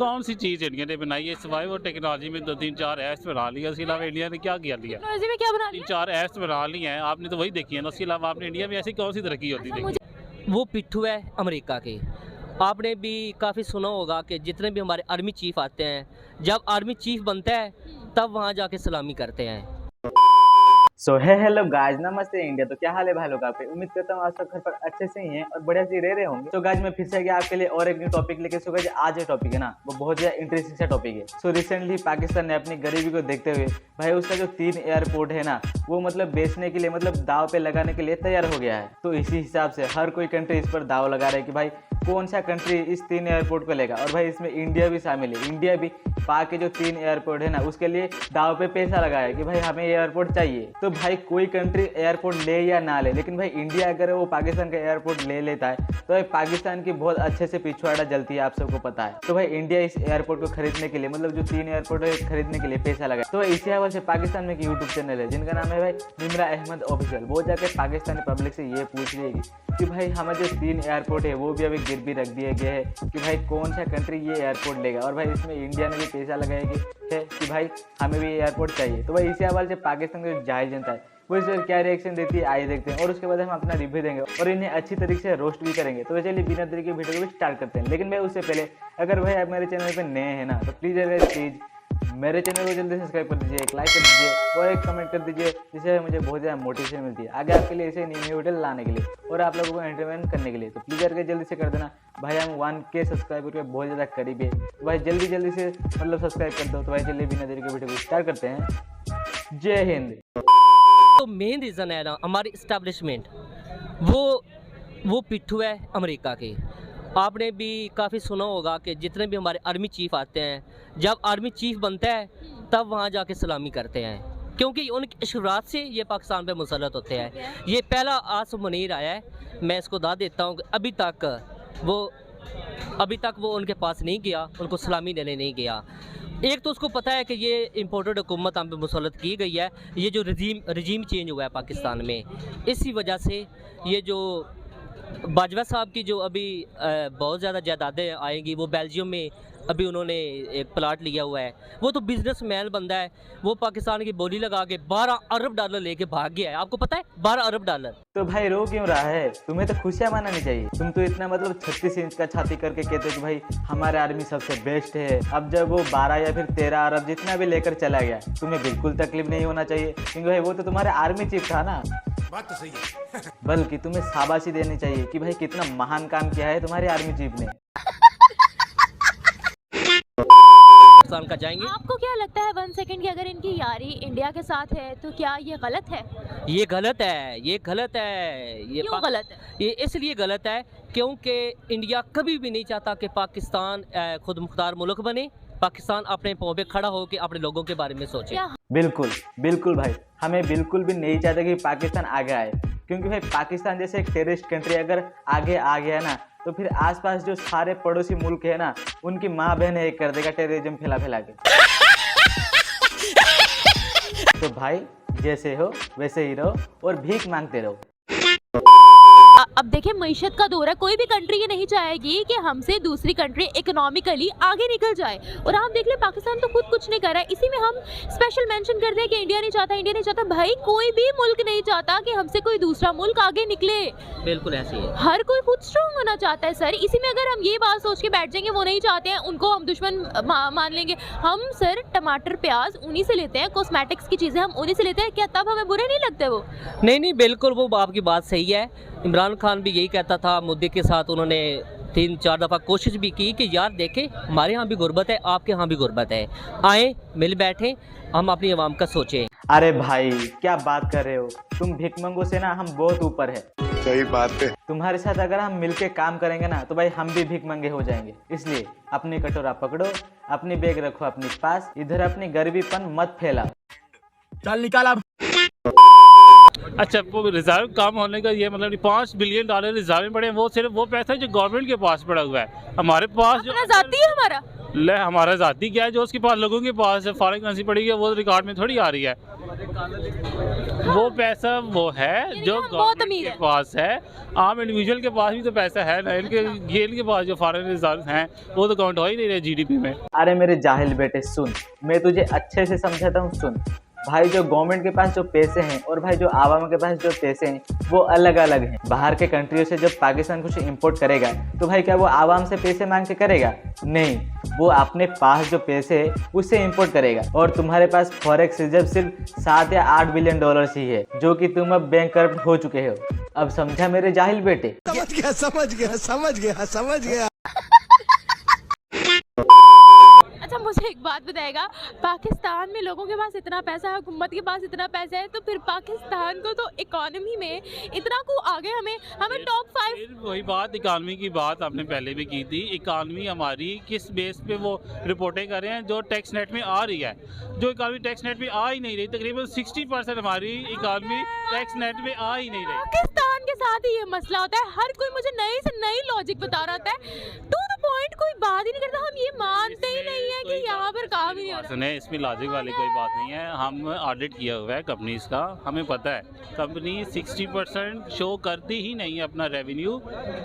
कौन सी चीज़ इंडिया ने बनाई है सिवाय वो टेक्नोलॉजी में 2-3-4 ऐप्स बना लिया, उसके अलावा इंडिया ने क्या किया लिया? टेक्नोलॉजी में क्या बना लिया? 3-4 ऐप्स बना ली हैं आपने, तो वही देखी है ना, उसके अलावा आपने इंडिया में ऐसी कौन सी तरक्की होती देखी? वो पिट्ठू है अमेरिका के। आपने भी काफ़ी सुना होगा कि जितने भी हमारे आर्मी चीफ आते हैं, जब आर्मी चीफ बनता है तब वहाँ जाके सलामी करते हैं। सो है हेलो गाइस, नमस्ते इंडिया। तो क्या हाल है भाई लोग? आप उम्मीद करता हूँ आप सब घर पर अच्छे से ही हैं और बढ़िया से रह रहे होंगे। तो गाइस मैं फिर से आपके लिए और एक न्यू टॉपिक लेके सो गाइस आज जो टॉपिक है ना वो बहुत ज्यादा इंटरेस्टिंग सा टॉपिक है। सो रिसेंटली पाकिस्तान ने अपनी गरीबी को देखते हुए भाई उसका जो 3 एयरपोर्ट है ना वो मतलब बेचने के लिए मतलब दाव पे लगाने के लिए तैयार हो गया है। तो इसी हिसाब से हर कोई कंट्री इस पर दाव लगा रहा है कि भाई कौन सा कंट्री इस 3 एयरपोर्ट को लेगा। और भाई इसमें इंडिया भी शामिल है। इंडिया भी पाक के जो 3 एयरपोर्ट है ना उसके लिए दाव पे पैसा लगाया कि भाई हमें एयरपोर्ट चाहिए। तो भाई कोई कंट्री एयरपोर्ट ले या ना ले, लेकिन भाई इंडिया अगर वो पाकिस्तान का एयरपोर्ट ले लेता है तो भाई पाकिस्तान की बहुत अच्छे से पिछवाड़ा जलती है, आप सबको पता है। तो भाई इंडिया इस एयरपोर्ट को खरीदने के लिए मतलब जो 3 एयरपोर्ट है खरीदने के लिए पैसा लगा। तो इसी हवाले से पाकिस्तान में एक यूट्यूब चैनल है जिनका नाम है भाई निमरा अहमद ऑफिशियल। वो जाकर पाकिस्तानी पब्लिक से ये पूछ रही है कि भाई हमारे जो 3 एयरपोर्ट है वो भी अभी गिरवी रख दिए गए हैं कि भाई कौन सा कंट्री ये एयरपोर्ट लेगा। और भाई इसमें इंडिया ने भी पैसा लगाया कि भाई हमें भी एयरपोर्ट चाहिए। तो भाई इसी हवाले से पाकिस्तान की जो जाहिर जनता है वो इस पर क्या रिएक्शन देती है आइए देखते हैं, और उसके बाद हम अपना रिव्यू देंगे और इन्हें अच्छी तरीके से रोस्ट भी करेंगे। तो चलिए बिना देरी के वीडियो को भी स्टार्ट करते हैं। लेकिन भाई उससे पहले अगर भाई आप मेरे चैनल पर नए हैं ना तो प्लीज़ मेरे चैनल को जल्दी सब्सक्राइब कर दीजिए, एक लाइक कर दीजिए और एक कमेंट कर दीजिए, जिससे मुझे बहुत ज़्यादा मोटिवेशन मिलती है आगे आपके लिए ऐसे न्यू वीडियो लाने के लिए और आप लोगों को एंटरटेनमेंट करने के लिए। तो प्लीज़ करके जल्दी से कर देना भाई, हम 1K सब्सक्राइबर के बहुत ज़्यादा करीब है। तो भाई जल्दी से मतलब सब्सक्राइब कर दो। तो भाई चलिए बिना देरी के वीडियो को स्टार्ट करते हैं। जय हिंद। तो मेन रीज़न है ना हमारी इस्टेब्लिशमेंट, वो पिट्ठू है अमेरिका के। आपने भी काफ़ी सुना होगा कि जितने भी हमारे आर्मी चीफ आते हैं, जब आर्मी चीफ बनता है तब वहाँ जाके सलामी करते हैं, क्योंकि उनकी शुरुआत से ये पाकिस्तान पे मुसलत होते हैं। ये पहला आसिफ मुनीर आया है, मैं इसको दाद देता हूँ कि अभी तक वो उनके पास नहीं गया, उनको सलामी देने नहीं गया। एक तो उसको पता है कि ये इम्पोर्टेड हुकूमत हम पे मुसलत की गई है, ये जो रजीम चेंज हुआ है पाकिस्तान में, इसी वजह से ये जो बाजवा साहब की जो अभी बहुत ज़्यादा जायदादें आएंगी, वो बेल्जियम में अभी उन्होंने एक प्लाट लिया हुआ है। वो तो बिजनेसमैन बंदा है, वो पाकिस्तान की बोली लगा के 12 अरब डॉलर लेके भाग गया है। आपको पता है 12 अरब डॉलर। तो भाई रो क्यों रहा है? तुम्हें तो खुशियां मनानी चाहिए। तुम तो इतना मतलब 36 इंच का छाती करके कहते हो कि भाई हमारे आर्मी सबसे बेस्ट है। अब जब वो 12 या फिर 13 अरब जितना भी लेकर चला गया, तुम्हें बिल्कुल तकलीफ नहीं होना चाहिए, क्योंकि भाई वो तो तुम्हारे आर्मी चीफ था ना। बात तो सही है। बल्कि तुम्हें शाबाशी देनी चाहिए कि भाई कितना महान काम किया है तुम्हारे आर्मी चीफ ने। का जाएंगे। आपको क्या लगता है 1 सेकंड की अगर इनकी यारी इंडिया के साथ है तो क्या ये गलत है? ये गलत है, ये गलत है। ये क्यों गलत है? ये इसलिए गलत है क्योंकि इंडिया कभी भी नहीं चाहता कि पाकिस्तान खुद मुख्तार मुल्क बने। पाकिस्तान अपने पाँव पे खड़ा होकर अपने लोगों के बारे में सोचे। बिल्कुल भाई, हमें बिल्कुल भी नहीं चाहते कि पाकिस्तान आगे आए, क्योंकि भाई पाकिस्तान जैसे एक टेररिस्ट कंट्री अगर आगे आ गया ना तो फिर आसपास जो सारे पड़ोसी मुल्क है ना उनकी माँ बहन एक कर देगा टेररिज्म फैला के। तो भाई जैसे हो वैसे ही रहो और भीख मांगते रहो। अब देखिए मईशत का दौर है, कोई भी कंट्री ये नहीं चाहेगी कि हमसे दूसरी कंट्री इकोनॉमिकली आगे निकल जाए। और हम देख ले पाकिस्तान तो खुद कुछ नहीं कर रहा है, इसी में हम स्पेशल मेंशन कर दें कि इंडिया नहीं चाहता। भाई कोई भी मुल्क नहीं चाहता कि हमसे कोई दूसरा मुल्क आगे निकले। बिल्कुल ऐसे ही है, हर कोई खुद स्ट्रॉन्ग होना चाहता है सर। इसी में अगर हम ये बात सोच के बैठ जाएंगे वो नहीं चाहते हैं, उनको हम दुश्मन मान लेंगे। हम सर टमाटर प्याज उन्हीं से लेते हैं, कॉस्मेटिक्स की चीजें हम उन्हीं से लेते हैं, क्या तब हमें बुरे नहीं लगते वो? नहीं बिल्कुल, वो आपकी बात सही है। इमरान खान भी यही कहता था, मुद्दे के साथ उन्होंने 3-4 दफ़ा कोशिश भी की कि यार देखें हमारे यहाँ भी गुर्बत है, आपके यहाँ भी गुर्बत है, आए मिल बैठे हम अपनी आवाम का सोचें। अरे भाई क्या बात कर रहे हो तुम? भिखमंगों से ना हम बहुत ऊपर है। सही बात है। तुम्हारे साथ अगर हम मिलके काम करेंगे ना तो भाई हम भी भिखमंगे हो जाएंगे। इसलिए अपनी कटोरा पकड़ो, अपनी बैग रखो अपने पास, इधर अपनी गरीबीपन मत फैलाओ। चल निकाल अब। अच्छा, वो रिजर्व कम होने का ये मतलब $5 बिलियन रिजर्व पड़े, वो सिर्फ वो पैसा है जो गवर्नमेंट के पास पड़ा हुआ है। हमारे पास जो जाती है हमारा हमारा जाती क्या है, जो उसके पास लोगों के पास फॉरेन करेंसी पड़ी है वो रिकॉर्ड में थोड़ी आ रही है। वो पैसा वो है जो हम बहुत गवर्नमेंट अमीर के हैं। पास है। आम इंडिविजुअल के पास भी तो पैसा है ना, इनके पास जो फॉरेन रिजर्व हैं वो तो काउंट हो ही नहीं रहे जीडीपी में। अरे मेरे जाहिल बेटे सुन, मैं तुझे अच्छे से समझाता हूँ, सुन भाई। जो गवर्नमेंट के पास जो पैसे हैं और भाई जो आवाम के पास जो पैसे हैं वो अलग अलग हैं। बाहर के कंट्रियों से जब पाकिस्तान कुछ इंपोर्ट करेगा तो भाई क्या वो आवाम से पैसे मांग के करेगा? नहीं, वो अपने पास जो पैसे है उससे इंपोर्ट करेगा। और तुम्हारे पास फॉरेक्स रिजर्व सिर्फ 7 या 8 बिलियन डॉलर ही है, जो कि तुम अब बैंक करप्ट हो चुके हो। अब समझा मेरे जाहिल बेटे? समझ गया। अच्छा मुझे एक बात बताएगा, पाकिस्तान में लोगों के पास इतना पैसा है, हुकूमत के पास इतना पैसा है, तो फिर पाकिस्तान को तो इकोनॉमी में इतना को आगे हमें टॉप 5। फिर वही बात, इकानमी की बात आपने पहले भी की थी। इकानमी हमारी किस बेस पे वो रिपोर्टें कर रहे हैं जो टैक्स नेट में आ रही है, जो इकानमी टैक्स नेट में आ ही नहीं रही। तकरीबन 60% हमारी इकानमी टैक्स नेट में आ ही नहीं रही। पाकिस्तान के साथ ही ये मसला होता है, हर कोई मुझे नई से नई लॉजिक बता रहा होता है, टू द पॉइंट कोई बात ही नहीं करता। हम ये मानते ही नहीं है कि यहाँ पर काम ही नहीं हो रहा। सुने, इसमें लॉजिक वाली कोई बात नहीं है। हम ऑडिट किया हुआ है कंपनीज का, हमें पता है कंपनी 60% शो करती ही नहीं है अपना रेवेन्यू,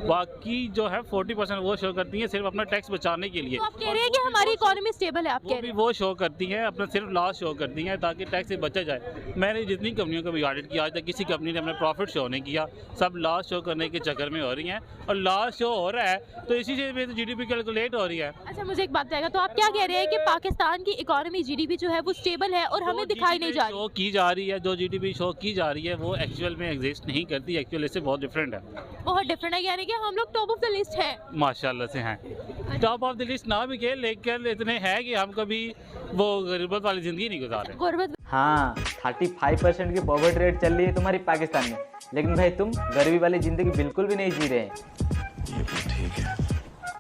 बाकी जो है 40% वो शो करती है सिर्फ अपना टैक्स बचाने के लिए। तो आप कह रहे हैं कि हमारी इकोनॉमी स्टेबल है, आप कह वो रहे भी हैं? वो शो करती हैं, अपना सिर्फ लॉस शो करती हैं ताकि टैक्स से बचा जाए। मैंने जितनी कंपनियों का भी ऑडिट किया, आज तक किसी कंपनी ने अपना प्रॉफिट शो नहीं किया, सब लॉस शो करने के चक्कर में हो रही हैं। और लॉस शो हो रहा है तो इसी से तो जीडीपी कैलकुलेट हो रही है। अच्छा मुझे एक बात बताएगा, तो आप क्या कह रहे हैं कि पाकिस्तान की इकोनॉमी जीडीपी जो है वो स्टेबल है और हमें दिखाई नहीं जा रही? शो की जा रही है, जो जीडीपी शो की जा रही है वो एक्चुअल में एग्जिस्ट नहीं करती, एक्चुअल इससे बहुत डिफरेंट है। बहुत डिफरेंट है, यानी कि हम लोग टॉप ऑफ द लिस्ट हैं। माशाल्लाह से हैं, टॉप ऑफ द लिस्ट ना भी के, लेकिन इतने हैं कि हम कभी वो गरीबत वाली जिंदगी नहीं गुजारे। गुर्बत हाँ, 35% की पॉवर्टी रेट चल रही है तुम्हारी पाकिस्तान में, लेकिन भाई तुम गरीबी वाली जिंदगी बिल्कुल भी नहीं जी रहे हैं।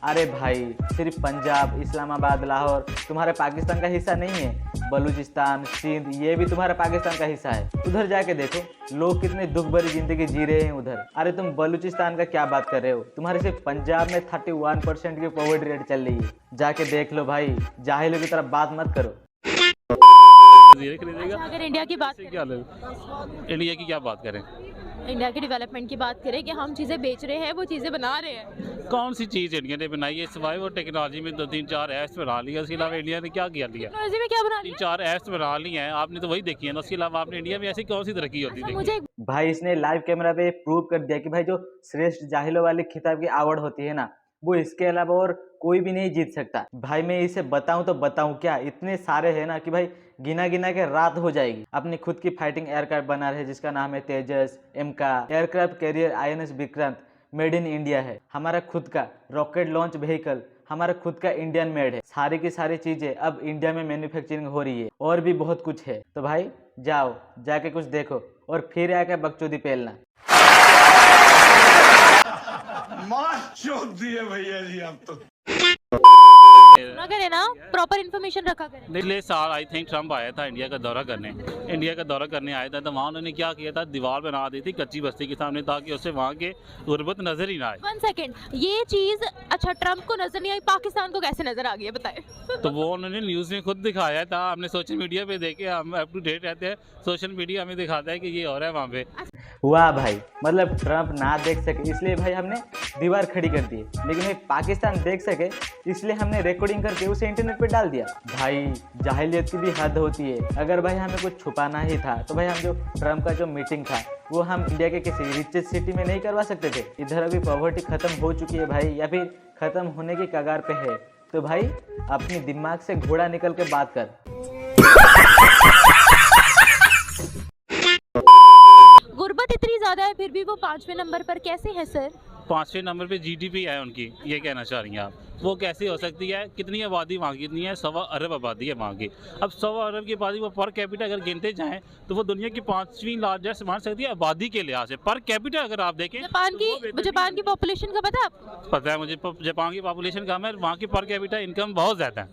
अरे भाई, सिर्फ पंजाब, इस्लामाबाद, लाहौर तुम्हारे पाकिस्तान का हिस्सा नहीं है। बलूचिस्तान, सिंध, ये भी तुम्हारा पाकिस्तान का हिस्सा है। उधर जाके देखो लोग कितने दुख भरी जिंदगी जी रहे हैं उधर। अरे तुम बलूचिस्तान का क्या बात कर रहे हो? तुम्हारे सिर्फ पंजाब में 31% की पॉवर्टी रेट चल रही है। जाके देख लो भाई, जाहिलों की तरफ बात मत करो। खरीदेगा। अगर इंडिया की बात क्या इंडिया की क्या बात करें? इंडिया की डेवलपमेंट की बात करें कि हम चीज़ें बेच रहे हैं, वो चीज़ें बना रहे हैं। कौन सी चीज़ इंडिया ने बनाई है सिवाय वो टेक्नोलॉजी में 2-3-4 ऐप्स बना लिया, उसके अलावा इंडिया ने क्या किया लिया? टेक्नोलॉजी में क्या बना लिया? 3-4 ऐप्स बना ली हैं आपने, तो वही देखी है ना। उसके अलावा आपने इंडिया में ऐसी कौन सी तरक्की होती अच्छा, देखी? मुझे भाई इसने लाइव कैमरा पे प्रूव कर दिया कि भाई जो श्रेष्ठ जाहिलों वाली खिताब की अवार्ड होती है ना, वो इसके अलावा और कोई भी नहीं जीत सकता। भाई मैं इसे बताऊं तो बताऊं क्या, इतने सारे हैं ना कि भाई गिना गिना के रात हो जाएगी। अपनी खुद की फाइटिंग एयरक्राफ्ट बना रहे हैं जिसका नाम है Tejas AMCA. Aircraft carrier INS Vikrant made in India है। हमारा खुद का रॉकेट लॉन्च व्हीकल हमारा खुद का इंडियन मेड है। सारी की सारी चीजें अब इंडिया में मैन्युफैक्चरिंग हो रही है, और भी बहुत कुछ है। तो भाई जाओ, जाके कुछ देखो और फिर आके बकचोदी पेलना। मार चोद दिए भैया जी आप तो। सुना करें ना, प्रॉपर इन्फॉर्मेशन रखा करें। पिछले साल आई थिंक ट्रम्प आया था इंडिया का दौरा करने। इंडिया का दौरा करने आया था तो वहाँ उन्होंने क्या किया था, दीवार बना दी थी कच्ची बस्ती के सामने ताकि उससे वहाँ के गुर्बत नजर ही ना आए। 1 सेकेंड, ये चीज़ अच्छा ट्रम्प को नजर नहीं आई, पाकिस्तान को कैसे नजर आ गई है बताए? तो वो उन्होंने न्यूज़ में खुद दिखाया था, हमने सोशल मीडिया पे देखे, हम अप टू डेट रहते हैं। सोशल मीडिया हमें दिखाता है कि ये हो रहा है वहाँ पे। वाह भाई, मतलब ट्रम्प ना देख सके इसलिए भाई हमने दीवार खड़ी कर दी, लेकिन भाई पाकिस्तान देख सके इसलिए हमने रिकॉर्डिंग करके उसे इंटरनेट पे डाल दिया। भाई जाहिलियत की भी हद होती है। अगर भाई हमें कुछ छुपाना ही था तो भाई हम जो ट्रम्प का जो मीटिंग था वो हम इंडिया के किसी रिचेस्ट सिटी में नहीं करवा सकते थे? इधर अभी पॉवर्टी खत्म हो चुकी है भाई, या फिर खत्म होने की कगार पे है। तो भाई अपनी दिमाग से घोड़ा निकल के बात कर। गुर्बत इतनी ज्यादा है फिर भी वो 5वें नंबर पर कैसे है सर? 5वें नंबर पे जीडीपी है उनकी, ये कहना चाह रही हैं आप? वो कैसे हो सकती है? कितनी आबादी वहाँ की? कितनी है? 1.25 अरब आबादी है वहाँ की। अब 1.25 अरब की आबादी वो पर कैपिटा अगर गिनते जाएं तो वो दुनिया की 5वीं लार्जेस्ट मान सकती है आबादी के लिहाज से। पर कैपिटा अगर आप देखें, जापान की पॉपुलेशन का पता है आपको? पता है मुझे, जापान की पॉपुलेशन कम है, वहाँ की पर कैपिटा इनकम बहुत ज़्यादा है।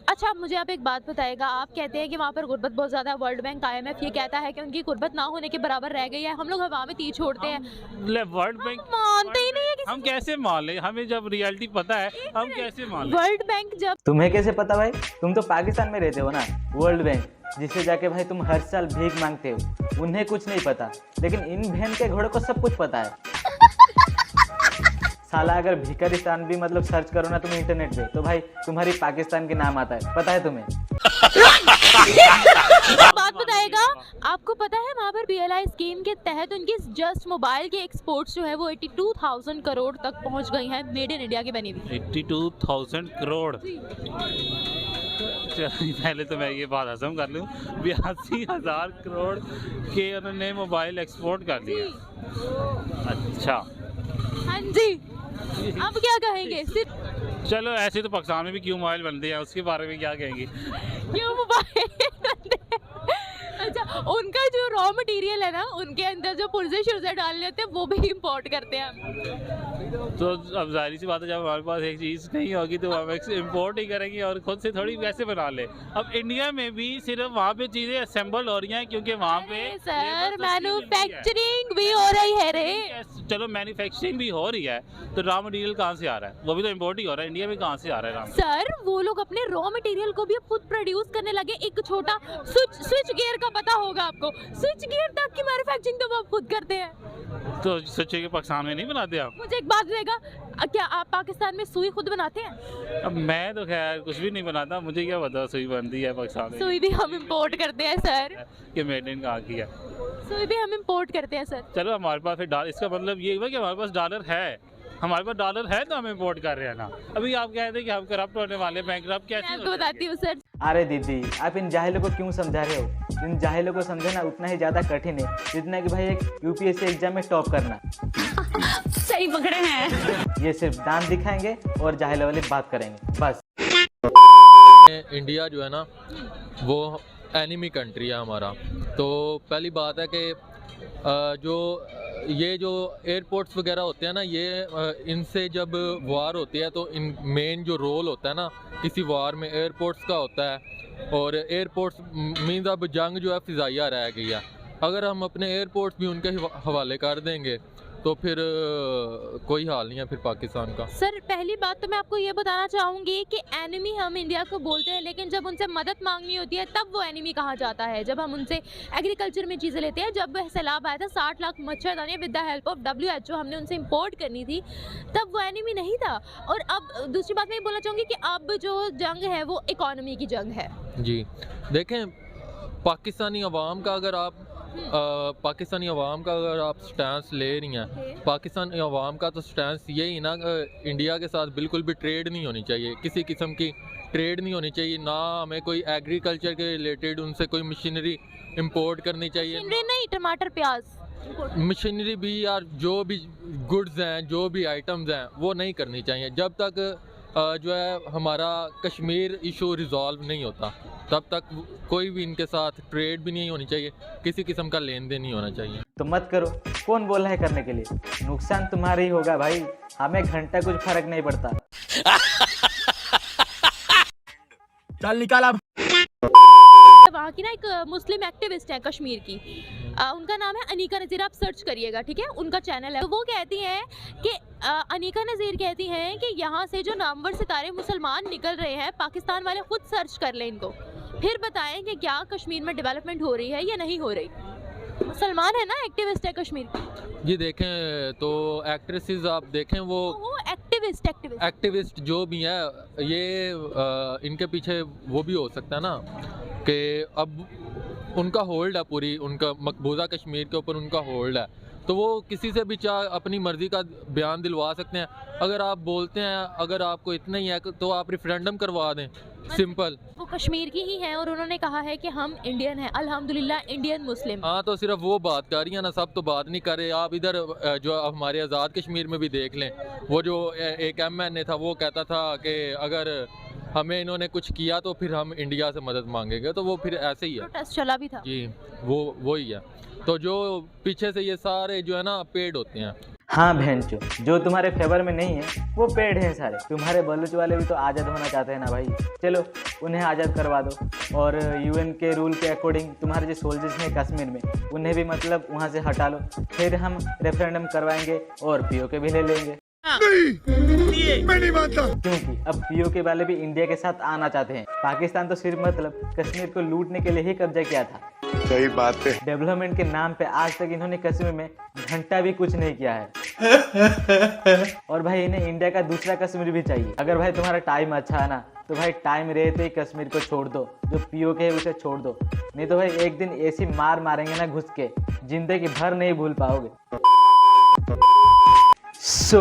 अच्छा मुझे आप एक बात बताएगा, आप कहते हैं कि वहाँ पर गुर्बत बहुत ज़्यादा है, वर्ल्ड बैंक IMF ये कहता है कि उनकी गुर्बत ना होने के बराबर रह गई है, हम लोग हवा में तीर छोड़ते हैं, वर्ल्ड बैंक मानते ही नहीं है हम कैसे मान ले? हमें जब रियलिटी पता है हम कैसे मान ले? वर्ल्ड बैंक जब तुम्हें कैसे पता भाई? तुम तो पाकिस्तान में रहते हो ना। वर्ल्ड बैंक जिससे जाके भाई तुम हर साल भीख मांगते हो। उन्हें कुछ नहीं पता, लेकिन इन बहन के घोड़ों को सब कुछ पता है। साला अगर भिखारिस्तान भी मतलब सर्च करो ना तुम इंटरनेट पे, तो भाई तुम्हारी पाकिस्तान के नाम आता है, पता है तुम्हें? बात बताएगा, आपको पता है वहाँ पर BLI स्कीम के तहत उनकी जस्ट मोबाइल के एक्सपोर्ट्स जो है वो 82,000 करोड़ तक पहुँच गई हैं, मेड इन इंडिया की बनी हुई। 82,000 करोड़। चलिए पहले तो मैं ये बात हजम कर लूँ, 82,000 करोड़ के उन्होंने मोबाइल एक्सपोर्ट कर दिया। अच्छा, हाँ जी, अब क्या कहेंगे? सिर्फ चलो ऐसे तो पाकिस्तान में भी क्यों मोबाइल बनते हैं, उसके बारे में क्या कहेंगे? क्यों मोबाइल बनते हैं? अच्छा, उनका जो रॉ मटेरियल है ना, उनके अंदर जो पुर्जे शुर्जे डालने होते हैं वो भी इंपोर्ट करते हैं। तो अब जाहिर सी बात है, जब हमारे पास एक चीज़ नहीं होगी तो हम इम्पोर्ट ही करेंगे और खुद से थोड़ी वैसे बना ले। अब इंडिया में भी सिर्फ वहाँ पे चीज़ें असेंबल हो रही हैं क्योंकि वहाँ पे सर मैन्युफैक्चरिंग भी हो रही है रे। चलो मैन्युफैक्चरिंग भी हो रही है, तो रॉ मटेरियल कहाँ से आ रहा है? वो भी तो इम्पोर्ट ही हो रहा है, इंडिया में कहाँ से आ रहा है? सर वो लोग अपने रॉ मटेरियल को भी अब खुद प्रोड्यूस करने लगे। एक छोटा स्विच गियर का पता होगा आपको, स्विच गियर तक की मैन्युफैक्चरिंग तो वो खुद करते हैं। तो सोचिए कि पाकिस्तान में नहीं बनाते आप? मुझे एक बात देगा, क्या आप पाकिस्तान में सुई खुद बनाते हैं? अब मैं तो खैर कुछ भी नहीं बनाता, मुझे क्या पता सुई बनती है पाकिस्तान में। सुई भी हम इंपोर्ट करते हैं सर। कि मेड इन कहाँ की है? सुई भी हम इंपोर्ट करते हैं सर। चलो हमारे पास फिर डॉलर, इसका मतलब ये हुआ कि हमारे पास डॉलर है, हमारे पास डॉलर है तो हम इंपोर्ट कर रहे हैं ना। अभी आप कह रहे थे कि हम करप्ट होने वाले, बैंकरप्ट कैसे? मैं आपको बताती हूँ सर। अरे दीदी, आप इन जाहिलों को क्यों समझा रहे हो? इन जाहिलों को समझना उतना ही ज़्यादा कठिन है जितना कि भाई एक UPSC एग्जाम में टॉप करना। सही पकड़े हैं। ये सिर्फ दांत दिखाएंगे और जाहिलों वाली बात करेंगे बस। इंडिया जो है ना वो एनिमी कंट्री है हमारा। तो पहली बात है कि जो एयरपोर्ट्स वगैरह होते हैं ना, ये इनसे जब वार होती है तो इन मेन जो रोल होता है ना किसी वार में एयरपोर्ट्स का होता है। और एयरपोर्ट्स मीन्स अब जंग जो है फ़िज़ाइया रह गई है। अगर हम अपने एयरपोर्ट्स भी उनके हवाले कर देंगे तो फिर कोई हाल नहीं है फिर पाकिस्तान का। सर पहली बात तो मैं आपको ये बताना चाहूँगी कि एनिमी हम इंडिया को बोलते हैं, लेकिन जब उनसे मदद मांगनी होती है तब वो एनिमी कहा जाता है। जब हम उनसे एग्रीकल्चर में चीज़ें लेते हैं, जब सैलाब आया था 60 लाख मच्छरदानियाँ with the help of WHO हमने उनसे इम्पोर्ट करनी थी, तब वो एनिमी नहीं था। और अब दूसरी बात मैं ये बोलना चाहूँगी कि अब जो जंग है वो इकॉनमी की जंग है। जी देखें, पाकिस्तानी अवाम का अगर आप स्टैंस ले रही हैं, पाकिस्तानी अवाम का तो स्टैंस यही ना, इंडिया के साथ बिल्कुल भी ट्रेड नहीं होनी चाहिए, किसी किस्म की ट्रेड नहीं होनी चाहिए। ना हमें कोई एग्रीकल्चर के रिलेटेड उनसे कोई मशीनरी इंपोर्ट करनी चाहिए। नहीं, टमाटर प्याज मशीनरी भी यार, जो भी गुड्स हैं, जो भी आइटम्स हैं वो नहीं करनी चाहिए जब तक जो है हमारा कश्मीर इशू रिजॉल्व नहीं होता, तब तक कोई भी इनके साथ ट्रेड भी नहीं होनी चाहिए, किसी किस्म का लेन देन नहीं होना चाहिए। तो मत करो, कौन बोला है करने के लिए? नुकसान तुम्हारा ही होगा भाई, हमें घंटा कुछ फर्क नहीं पड़ता। चल निकाल अब। वहाँ की ना एक मुस्लिम एक्टिविस्ट है कश्मीर की, उनका नाम है अनीका नज़ीर, आप सर्च करिएगा, ठीक है, उनका चैनल है। तो वो कहती हैं कि अनीका नज़ीर कहती हैं कि यहाँ से जो नामवर सितारे मुसलमान निकल रहे हैं, पाकिस्तान वाले खुद सर्च कर लें इनको, फिर बताएं कि क्या कश्मीर में डेवलपमेंट हो रही है या नहीं हो रही। मुसलमान है ना, एक्टिविस्ट है कश्मीर की। जी देखें तो एक्ट्रेसेस आप देखें वो एक्टिविस्ट जो भी है, ये इनके पीछे वो भी हो सकता है ना कि अब उनका होल्ड है पूरी, उनका मकबूजा कश्मीर के ऊपर उनका होल्ड है, तो वो किसी से भी चाहे अपनी मर्ज़ी का बयान दिलवा सकते हैं। अगर आप बोलते हैं अगर आपको इतना ही है तो आप रेफरेंडम करवा दें, सिंपल। वो कश्मीर की ही हैं और उन्होंने कहा है कि हम इंडियन हैं, अल्हम्दुलिल्लाह इंडियन मुस्लिम। हाँ, तो सिर्फ वो बात कर रही है ना, सब तो बात नहीं कर रहे। आप इधर जो हमारे आज़ाद कश्मीर में भी देख लें, वो जो एक MNA था वो कहता था कि अगर हमें इन्होंने कुछ किया तो फिर हम इंडिया से मदद मांगेंगे, तो वो फिर ऐसे ही है, प्रोटेस्ट चला भी था जी, वो ही है। तो जो पीछे से ये सारे जो है ना पेड होते हैं। हाँ बहनचो, जो तुम्हारे फेवर में नहीं है वो पेड़ हैं सारे। तुम्हारे बलूच वाले भी तो आज़ाद होना चाहते हैं ना भाई, चलो उन्हें आज़ाद करवा दो। और UN के रूल के अकॉर्डिंग तुम्हारे जो सोल्जर्स हैं कश्मीर में, उन्हें भी मतलब वहाँ से हटा लो, फिर हम रेफरेंडम करवाएंगे और POK भी ले लेंगे। क्योंकि अब पीओके वाले भी इंडिया के साथ आना चाहते हैं। पाकिस्तान तो सिर्फ मतलब कश्मीर को लूटने के लिए ही कब्जा किया था। सही बात है। डेवलपमेंट के नाम पे आज तक इन्होंने कश्मीर में घंटा भी कुछ नहीं किया है। और भाई इन्हें इंडिया का दूसरा कश्मीर भी चाहिए। अगर भाई तुम्हारा टाइम अच्छा है ना तो भाई टाइम रहते ही कश्मीर को छोड़ दो, जो पीओके है उसे छोड़ दो, नहीं तो भाई एक दिन ऐसी मार मारेंगे ना घुस के, जिंदगी भर नहीं भूल पाओगे। सो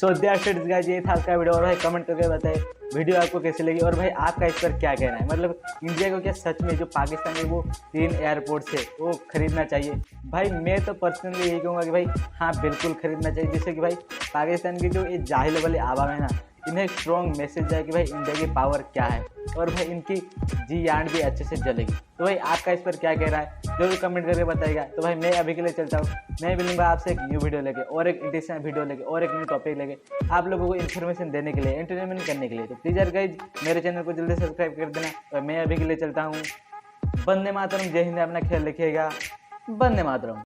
दैट्स इट गाइस, ये था आज का वीडियो। और भाई कमेंट करके बताइए वीडियो आपको कैसी लगी और भाई आपका इस पर क्या कहना है। मतलब इंडिया को क्या सच में जो पाकिस्तान में वो 3 एयरपोर्ट है वो खरीदना चाहिए? भाई मैं तो पर्सनली यही कहूँगा कि भाई हाँ बिल्कुल खरीदना चाहिए, जिससे कि भाई पाकिस्तान की जो ये जाहिल वाले आवाम है ना, इन्हें एक स्ट्रॉन्ग मैसेज जाए कि भाई इंडिया की पावर क्या है और भाई इनकी जी आंट भी अच्छे से जलेगी। तो भाई आपका इस पर क्या कह रहा है जरूर कमेंट करके बताइएगा। तो भाई मैं अभी के लिए चलता हूँ, मैं मिलूंगा आपसे एक न्यू वीडियो लेके और एक इंटरेस्टिंग वीडियो लेके और एक न्यू टॉपिक लेके आप लोगों को इन्फॉर्मेशन देने के लिए, एंटरटेनमेंट करने के लिए। तो प्लीज़ यार गाइज मेरे चैनल को जल्दी सब्सक्राइब कर देना। और मैं अभी के लिए चलता हूँ। वंदे मातरम, जय हिंद, अपना ख्याल रखिएगा। वंदे मातरम।